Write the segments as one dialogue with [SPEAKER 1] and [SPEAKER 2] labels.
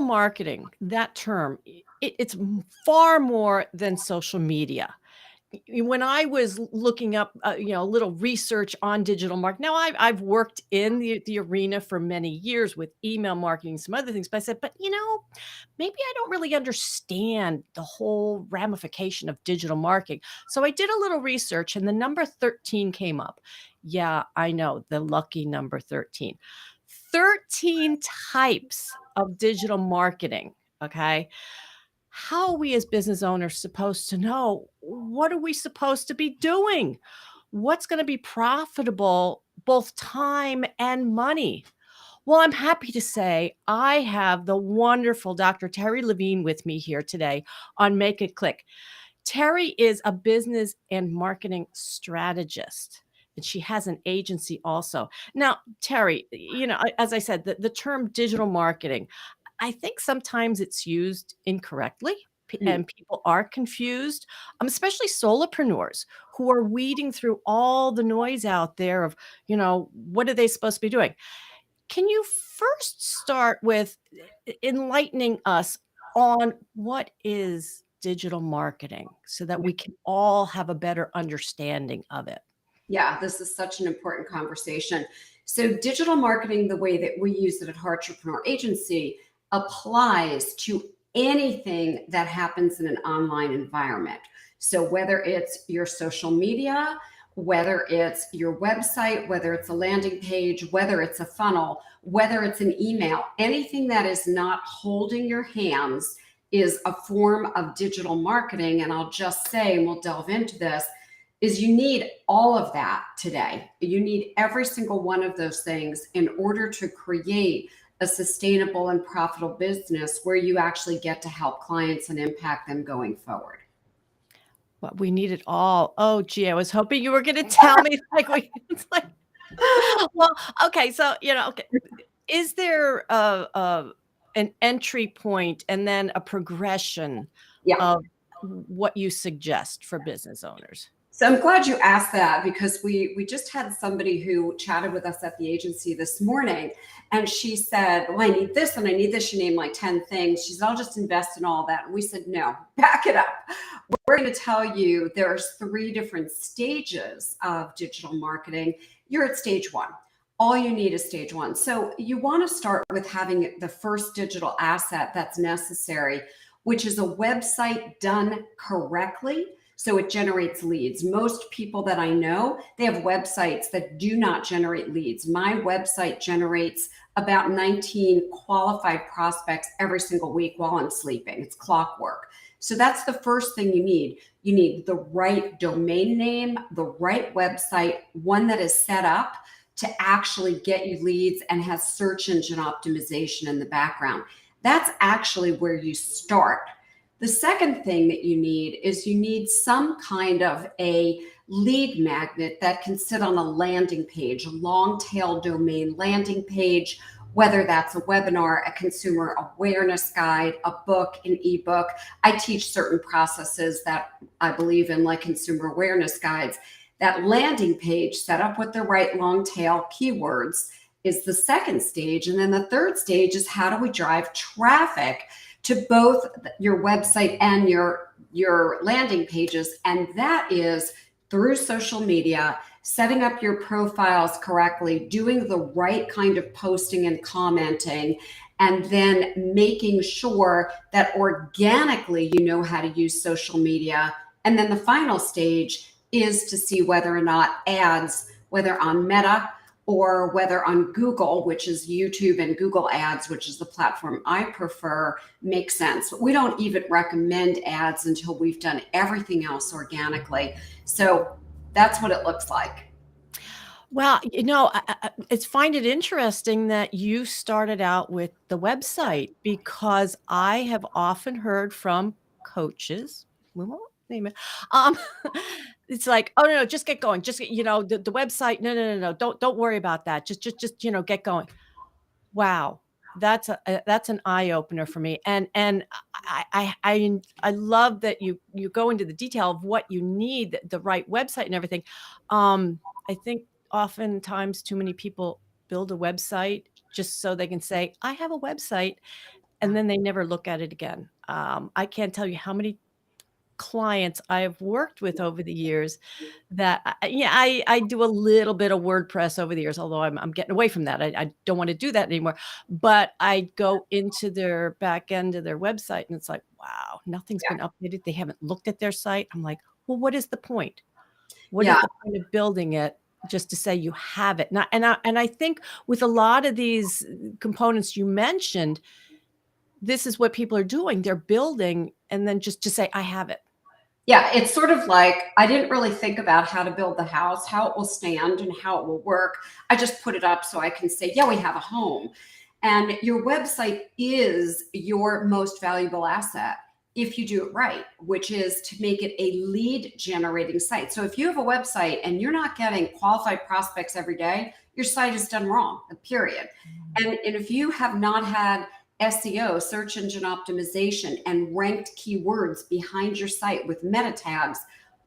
[SPEAKER 1] marketing, that term, it's far more than social media. When I was looking up, a little research on digital marketing, now I've worked in the arena for many years with email marketing, some other things, but I said, but maybe I don't really understand the whole ramification of digital marketing. So I did a little research, and the number 13 came up. Yeah, I know, the lucky number 13. 13 types of digital marketing. Okay. How are we as business owners supposed to know, what are we supposed to be doing? What's going to be profitable, both time and money? Well, I'm happy to say I have the wonderful Dr. Terri Levine with me here today on Make It Click. Terri is a business and marketing strategist, and she has an agency also. Now, Terri, as I said, the term digital marketing, I think sometimes it's used incorrectly,
[SPEAKER 2] Mm.
[SPEAKER 1] and people are confused, especially solopreneurs who are weeding through all the noise out there of, what are they supposed to be doing? Can you first start with enlightening us on what is digital marketing so that we can all have a better understanding of it?
[SPEAKER 2] Yeah, this is such an important conversation. So, digital marketing, the way that we use it at Entrepreneur Agency, applies to anything that happens in an online environment. So, whether it's your social media, whether it's your website, whether it's a landing page, whether it's a funnel, whether it's an email, anything that is not holding your hands is a form of digital marketing. And I'll just say, and we'll delve into this, is you need all of that today. You need every single one of those things in order to create a sustainable and profitable business where you actually get to help clients and impact them going forward.
[SPEAKER 1] Well, we need it all. Oh, gee, I was hoping you were gonna tell me like we it's like well, okay, so, okay. Is there an entry point and then a progression
[SPEAKER 2] Yeah.
[SPEAKER 1] of what you suggest for business owners?
[SPEAKER 2] So I'm glad you asked that because we just had somebody who chatted with us at the agency this morning, and she said, "Well, I need this and I need this." She named like 10 things. She said, "I'll just invest in all that." And we said, "No, back it up. We're going to tell you there's three different stages of digital marketing. You're at stage one. All you need is stage one. So you want to start with having the first digital asset that's necessary, which is a website done correctly, so it generates leads. Most people that I know, they have websites that do not generate leads. My website generates about 19 qualified prospects every single week while I'm sleeping. It's clockwork. So that's the first thing you need. You need the right domain name, the right website, one that is set up to actually get you leads and has search engine optimization in the background. That's actually where you start. The second thing that you need is you need some kind of a lead magnet that can sit on a landing page, a long tail domain landing page, whether that's a webinar, a consumer awareness guide, a book, an ebook. I teach certain processes that I believe in, like consumer awareness guides. That landing page set up with the right long tail keywords is the second stage. And then the third stage is, how do we drive traffic to both your website and your landing pages? And that is through social media, setting up your profiles correctly, doing the right kind of posting and commenting, and then making sure that organically you know how to use social media. And then the final stage is to see whether or not ads, whether on Meta or whether on Google, which is YouTube, and Google Ads, which is the platform I prefer, makes sense. We don't even recommend ads until we've done everything else organically. So that's what it looks like.
[SPEAKER 1] Well, it's find it interesting that you started out with the website, because I have often heard from coaches, we won't name it, um, it's like, "Oh, no, just get going, just get, the website, no, no, no, no, don't worry about that, just, get going." Wow, that's an eye opener for me, and I love that you go into the detail of what you need, the right website and everything. I think oftentimes too many people build a website just so they can say, "I have a website," and then they never look at it again. I can't tell you how many clients I've worked with over the years that yeah, I do a little bit of WordPress over the years, although I'm getting away from that. I don't want to do that anymore. But I go into their back end of their website and it's like, wow, nothing's been updated. They haven't looked at their site. I'm like, well, what is the point? What is
[SPEAKER 2] Yeah.
[SPEAKER 1] the point of building it just to say you have it? And I think with a lot of these components you mentioned, this is what people are doing. They're building and then just to say, I have it.
[SPEAKER 2] Yeah, it's sort of like I didn't really think about how to build the house, how it will stand, and how it will work. I just put it up so I can say, yeah, we have a home. And your website is your most valuable asset if you do it right, which is to make it a lead generating site. So if you have a website and you're not getting qualified prospects every day, your site is done wrong, period. And if you have not had SEO, search engine optimization, and ranked keywords behind your site with meta tags,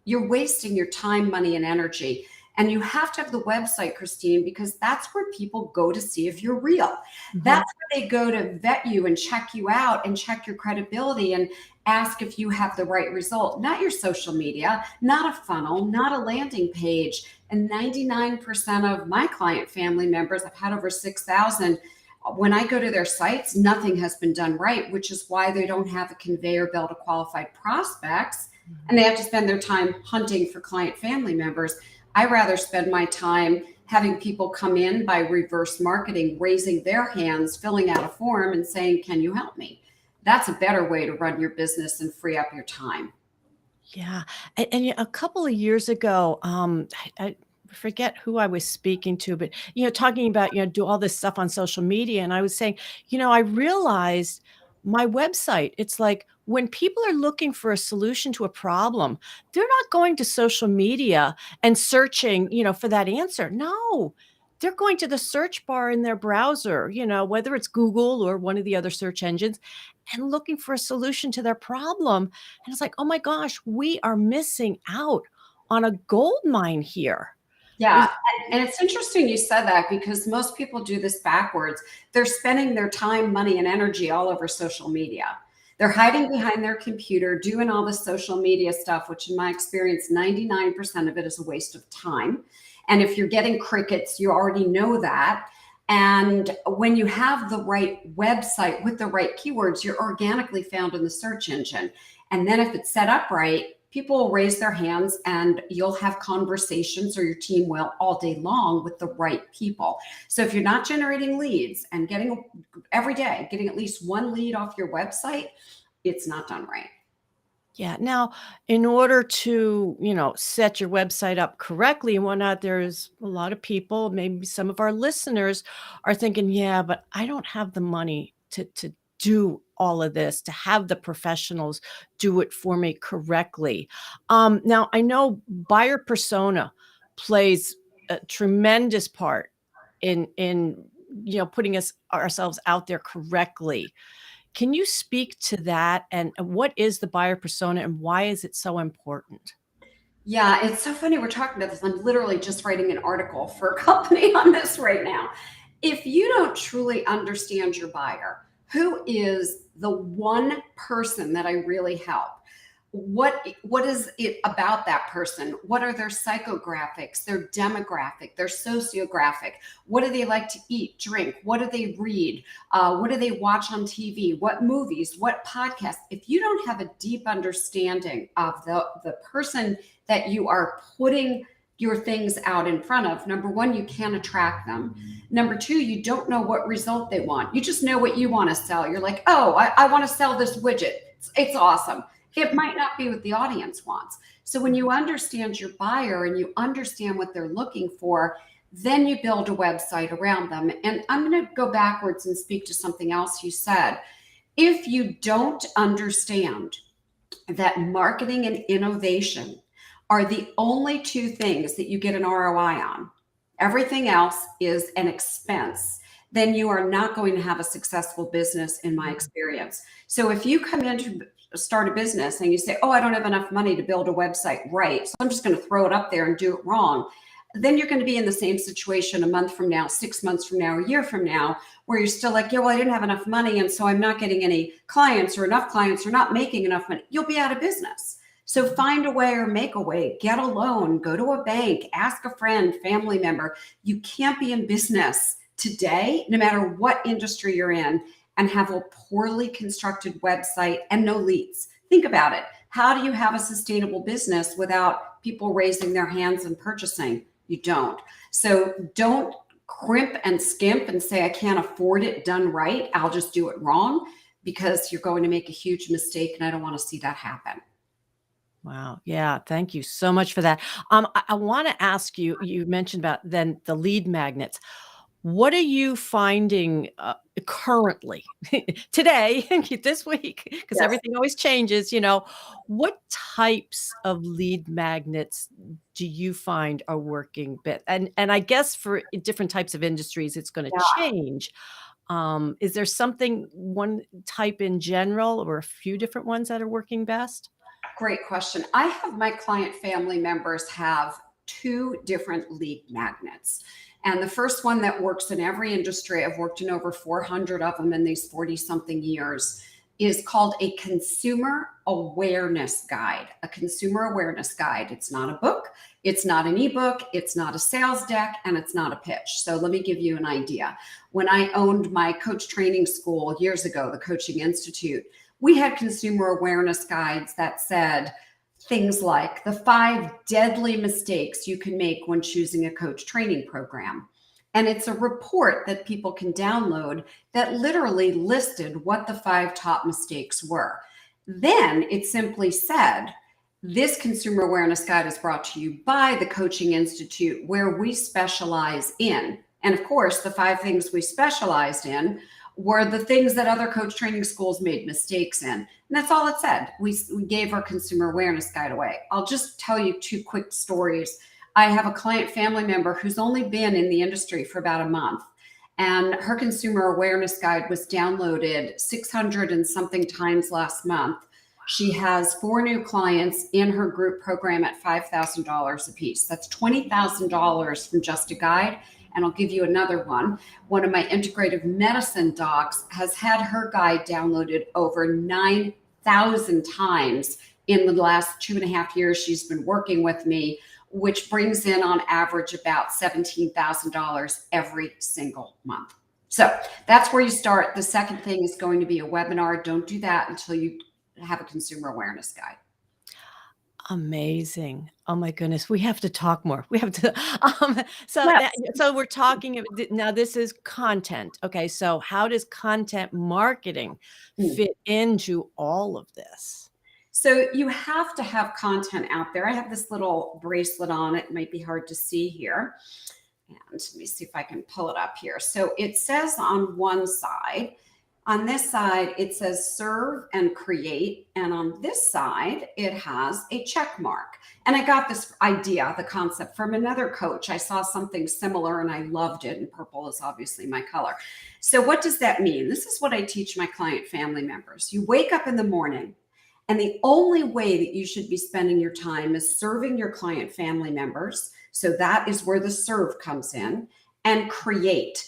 [SPEAKER 2] you're wasting your time, money, and energy. And you have to have the website, Christine, because that's where people go to see if you're real.
[SPEAKER 1] Mhm.
[SPEAKER 2] That's where they go to vet you and check you out and check your credibility and ask if you have the right result, not your social media, not a funnel, not a landing page. And 99% of my client family members, I've had over 6,000, when I go to their sites, nothing has been done right, which is why they don't have a conveyor belt of qualified prospects and they have to spend their time hunting for client family members. I rather spend my time having people come in by reverse marketing, raising their hands, filling out a form and saying, can you help me? That's a better way to run your business and free up your time.
[SPEAKER 1] Yeah, and yeah, a couple of years ago, I forget who I was speaking to, but, talking about, do all this stuff on social media, and I was saying, I realized my website, it's like when people are looking for a solution to a problem, they're not going to social media and searching, for that answer. No, they're going to the search bar in their browser, whether it's Google or one of the other search engines, and looking for a solution to their problem. And it's like, oh my gosh, we are missing out on a gold mine here.
[SPEAKER 2] Yeah.
[SPEAKER 1] Is
[SPEAKER 2] And it's interesting you said that because most people do this backwards. They're spending their time, money, and energy all over social media. They're hiding behind their computer, doing all the social media stuff, which in my experience, 99% of it is a waste of time. And if you're getting crickets, you already know that. And when you have the right website with the right keywords, you're organically found in the search engine. And then if it's set up right, people will raise their hands and you'll have conversations, or your team will, all day long with the right people. So if you're not generating leads and getting every day, getting at least one lead off your website, it's not done right.
[SPEAKER 1] Yeah. Now, in order to, set your website up correctly and whatnot, there's a lot of people, maybe some of our listeners are thinking, yeah, but I don't have the money to do all of this, to have the professionals do it for me correctly. Now I know buyer persona plays a tremendous part in putting ourselves out there correctly. Can you speak to that, and what is the buyer persona and why is it so important?
[SPEAKER 2] Yeah, it's so funny we're talking about this. I'm literally just writing an article for a company on this right now. If you don't truly understand your buyer, who is the one person that I really help? What is it about that person? What are their psychographics, their demographic, their sociographic? What do they like to eat, drink? What do they read? What do they watch on TV? What movies? What podcasts? If you don't have a deep understanding of the person that you are putting your things out in front of, number one, you can't attract them. Number two, you don't know what result they want. You just know what you want to sell. You're like, oh, I want to sell this widget. It's awesome. It might not be what the audience wants. So when you understand your buyer and you understand what they're looking for, then you build a website around them. And I'm going to go backwards and speak to something else you said. If you don't understand that marketing and innovation are the only two things that you get an ROI on, everything else is an expense, then you are not going to have a successful business, in my experience. So if you come in to start a business and you say, oh, I don't have enough money to build a website, right, so I'm just going to throw it up there and do it wrong. then you're going to be in the same situation a month from now, 6 months from now, a year from now, where you're still like, yeah, well, I didn't have enough money, and so I'm not getting any clients or enough clients or not making enough money. You'll be out of business. So find a way or make a way, get a loan, go to a bank, ask a friend, family member. You can't be in business today, no matter what industry you're in, and have a poorly constructed website and no leads. Think about it. How do you have a sustainable business without people raising their hands and purchasing? You don't. So don't crimp and skimp and say, I can't afford it done right, I'll just do it wrong, because you're going to make a huge mistake, and I don't want to see that happen.
[SPEAKER 1] Wow. Yeah. Thank you so much for that. I want to ask you, you mentioned about then the lead magnets. What are you finding currently today, this week, because
[SPEAKER 2] Yes.
[SPEAKER 1] everything always changes, what types of lead magnets do you find are working best? And I guess for different types of industries, it's going to
[SPEAKER 2] Yeah.
[SPEAKER 1] change. Is there something, one type in general, or a few different ones that are working best?
[SPEAKER 2] Great question. I have my client family members have two different lead magnets. And the first one that works in every industry, I've worked in over 400 of them in these 40 something years, is called a consumer awareness guide. A consumer awareness guide. It's not a book, it's not an ebook, it's not a sales deck, and it's not a pitch. So let me give you an idea. When I owned my coach training school years ago, the Coaching Institute, we had consumer awareness guides that said things like the 5 deadly mistakes you can make when choosing a coach training program. And it's a report that people can download that literally listed what the 5 top mistakes were. Then it simply said, this consumer awareness guide is brought to you by the Coaching Institute, where we specialize in. And of course, the 5 things we specialized in were the things that other coach training schools made mistakes in. And that's all it said. We gave our consumer awareness guide away. I'll just tell you 2 quick stories. I have a client family member who's only been in the industry for about a month, and her consumer awareness guide was downloaded 600 and something times last month. She has 4 new clients in her group program at $5,000 a piece. That's $20,000 from just a guide. And I'll give you another one. One of my integrative medicine docs has had her guide downloaded over 9,000 times in the last 2.5 years she's been working with me, which brings in on average about $17,000 every single month. So that's where you start. The second thing is going to be a webinar. Don't do that until you have a consumer awareness guide.
[SPEAKER 1] Amazing. Oh my goodness. We have to talk more. We have to,
[SPEAKER 2] Yes.
[SPEAKER 1] so we're talking, now this is content. Okay. So how does content marketing
[SPEAKER 2] Mm.
[SPEAKER 1] fit into all of this?
[SPEAKER 2] So you have to have content out there. I have this little bracelet on. It might be hard to see here. And let me see if I can pull it up here. So it says on one side, on this side, it says serve and create. And on this side, it has a check mark. And I got this idea, the concept, from another coach. I saw something similar and I loved it. And purple is obviously my color. So what does that mean? This is what I teach my client family members. You wake up in the morning, and the only way that you should be spending your time is serving your client family members. So that is where the serve comes in. And create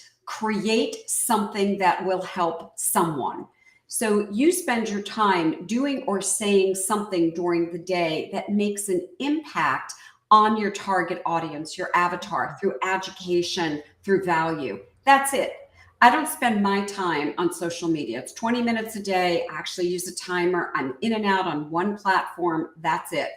[SPEAKER 2] something that will help someone. So you spend your time doing or saying something during the day that makes an impact on your target audience, your avatar, through education, through value. That's it. I don't spend my time on social media. It's 20 minutes a day. I actually use a timer. I'm in and out on one platform. That's it.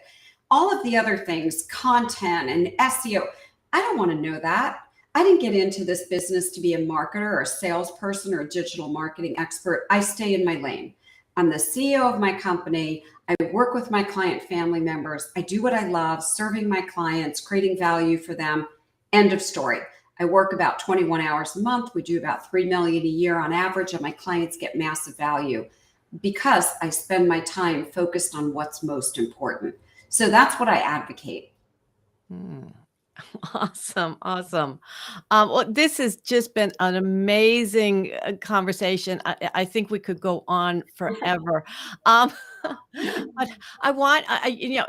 [SPEAKER 2] All of the other things, content and SEO, I don't want to know that. I didn't get into this business to be a marketer or a salesperson or a digital marketing expert. I stay in my lane. I'm the CEO of my company. I work with my client family members. I do what I love, serving my clients, creating value for them. End of story. I work about 21 hours a month. We do about 3 million a year on average, and my clients get massive value because I spend my time focused on what's most important. So that's what I advocate.
[SPEAKER 1] Hmm. Awesome, awesome. Well, this has just been an amazing, conversation. I think we could go on forever. Um, but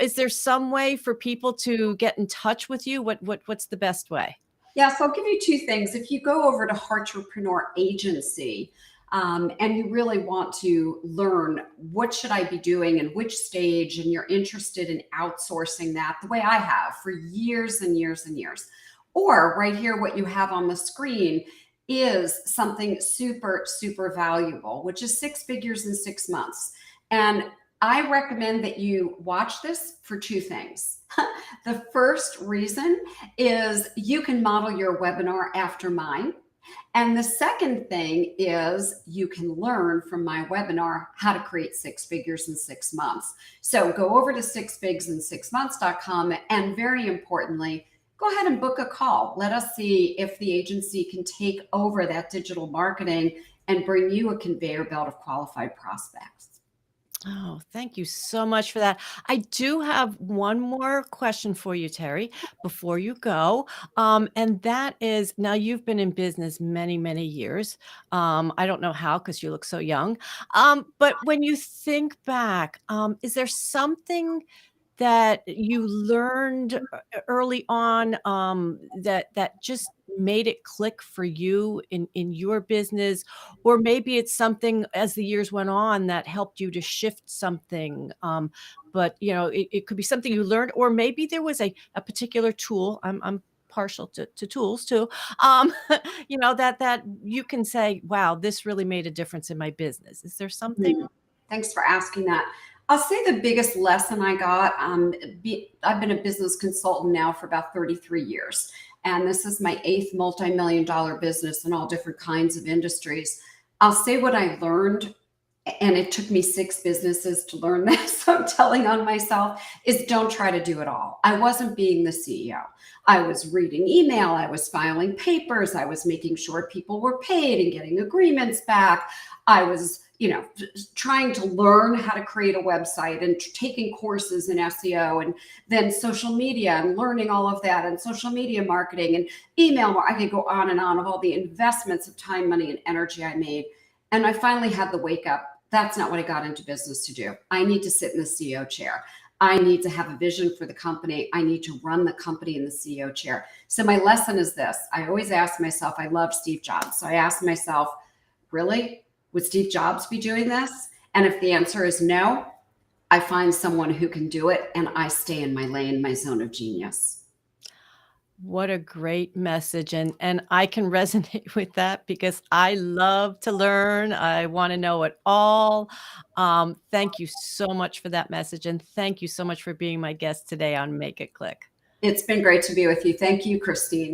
[SPEAKER 1] is there some way for people to get in touch with you? What's the best way?
[SPEAKER 2] Yeah, so I'll give you two things. If you go over to Heartrepreneur Agency, and you really want to learn what should I be doing and which stage, and you're interested in outsourcing that the way I have for years and years and years. Or right here, what you have on the screen is something super, super valuable, which is six figures in 6 months. And I recommend that you watch this for two things. The first reason is you can model your webinar after mine. And the second thing is you can learn from my webinar how to create six figures in 6 months. So go over to sixfigsinSixmonths.com, and very importantly, go ahead and book a call. Let us see if the agency can take over that digital marketing and bring you a conveyor belt of qualified prospects.
[SPEAKER 1] Oh, thank you so much for that. I do have one more question for you, Terry, before you go. And that is, now you've been in business many, many years. I don't know how, because you look so young. But when you think back, is there something that you learned early on, that just made it click for you in your business? Or maybe it's something as the years went on that helped you to shift something, but, it could be something you learned, or maybe there was a particular tool. I'm partial to tools too, um, that you can say, "Wow, this really made a difference in my business." Is there something?
[SPEAKER 2] Mhm. Thanks for asking that. I'll say the biggest lesson I got, I've been a business consultant now for about 33 years, and this is my eighth multi-million dollar business in all different kinds of industries. I'll say what I learned, and it took me six businesses to learn this, so I'm telling on myself, is don't try to do it all. I wasn't being the CEO. I was reading email, I was filing papers, I was making sure people were paid and getting agreements back. I was, trying to learn how to create a website and taking courses in SEO, and then social media and learning all of that, and social media marketing and email. I could go on and on of all the investments of time, money, and energy I made. And I finally had the wake up. That's not what I got into business to do. I need to sit in the CEO chair. I need to have a vision for the company. I need to run the company in the CEO chair. So my lesson is this. I always ask myself, I love Steve Jobs. So I ask myself, really? Would Steve Jobs be doing this? And if the answer is no, I find someone who can do it, and I stay in my lane, my zone of genius.
[SPEAKER 1] What a great message, and I can resonate with that because I love to learn. I wanna know it all. Thank you so much for that message, and thank you so much for being my guest today on Make It Click.
[SPEAKER 2] It's been great to be with you. Thank you, Christine.